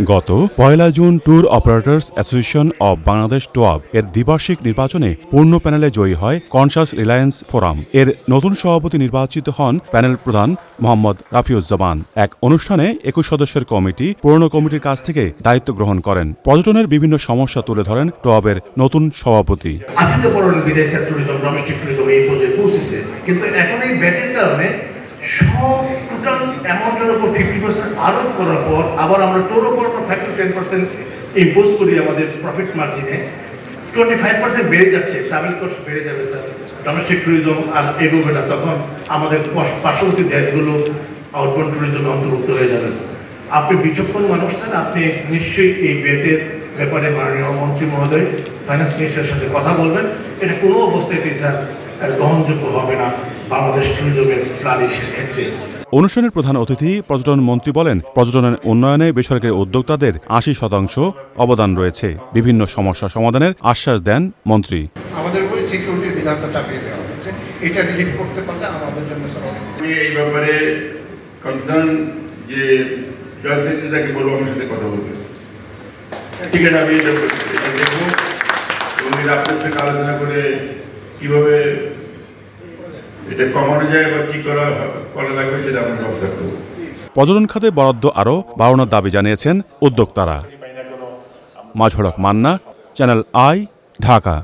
গত ১ June tour operators association of Bangladesh টোয়াব এর দ্বিবার্ষিক নির্বাচনে পূর্ণ প্যানেলে জয়ী হয় কনসাস রিলায়েন্স ফোরাম। এর নতুন সভাপতি নির্বাচিত হন প্যানেল প্রধান মোহাম্মদ রাফিউজ্জামান। এক অনুষ্ঠানে ২১ সদস্যের কমিটি পুরনো কমিটির কাছ থেকে দায়িত্ব গ্রহণ করেন। পর্যটনের বিভিন্ন সমস্যা তুলে ধরেন টোয়াবের নতুন সভাপতি। কিন্তু এখন এই ব্যাটের কারণে সব টোটাল অ্যামাউন্টের উপর 50% আরোপ করার পর আবার আমরা টোর উপর ফ্যাক্টর 10% ইম্পোজ করি আমাদের প্রফিট মার্জিনে 25% বেড়ে যাচ্ছে। ট্রাভেল কস্ট বেড়ে যাবে স্যার, ডোমেস্টিক ট্যুরিজম আর এগোবে না, তখন আমাদের পার্শ্ববর্তী দেশগুলো আউটবাউন্ড ট্যুরিজমে অন্তর্ভুক্ত হয়ে যাবে। আপনি বিচক্ষণ মানুষ স্যার, আপনি নিশ্চয়ই এই বেটের ব্যাপারে মাননীয় মন্ত্রী মহোদয় ফাইন্যান্স মিনিস্টারের সাথে কথা বলবেন। এটা কোনো অবস্থায় স্যার গ্রহণযোগ্য হবে না বাংলাদেশ ট্যুরিজমের ফ্লারিশের ক্ষেত্রে। অনুষ্ঠানের প্রধান অতিথি পর্যটন মন্ত্রী বলেন, পর্যটনের উন্নয়নে বেসরকারি উদ্যোক্তাদের ৮০% অবদান রয়েছে। বিভিন্ন সমস্যা সমাধানের আশ্বাস দেন মন্ত্রী। আমাদের উপরে সিকিউরিটির বিধানটা চাপিয়ে দেওয়া হচ্ছে, এটা রিলিভ করতে পারলে আমাদের জন্য এই ব্যাপারে কনসার্ন যে জজ সেক্রেটারিকে বলবো আমার সাথে কথা বলবে। ঠিক আছে, আমি এটা দেখবো এবং আপনার সাথে আলোচনা করে কিভাবে এটা কমানো যায় বা কি করা লাগবে সেটা আমরা ব্যবস্থা করব। পর্যটন খাতে বরাদ্দ আরও বাড়ানোর দাবি জানিয়েছেন উদ্যোক্তারা। মাঝড়ক মান্না, চ্যানেল আই, ঢাকা।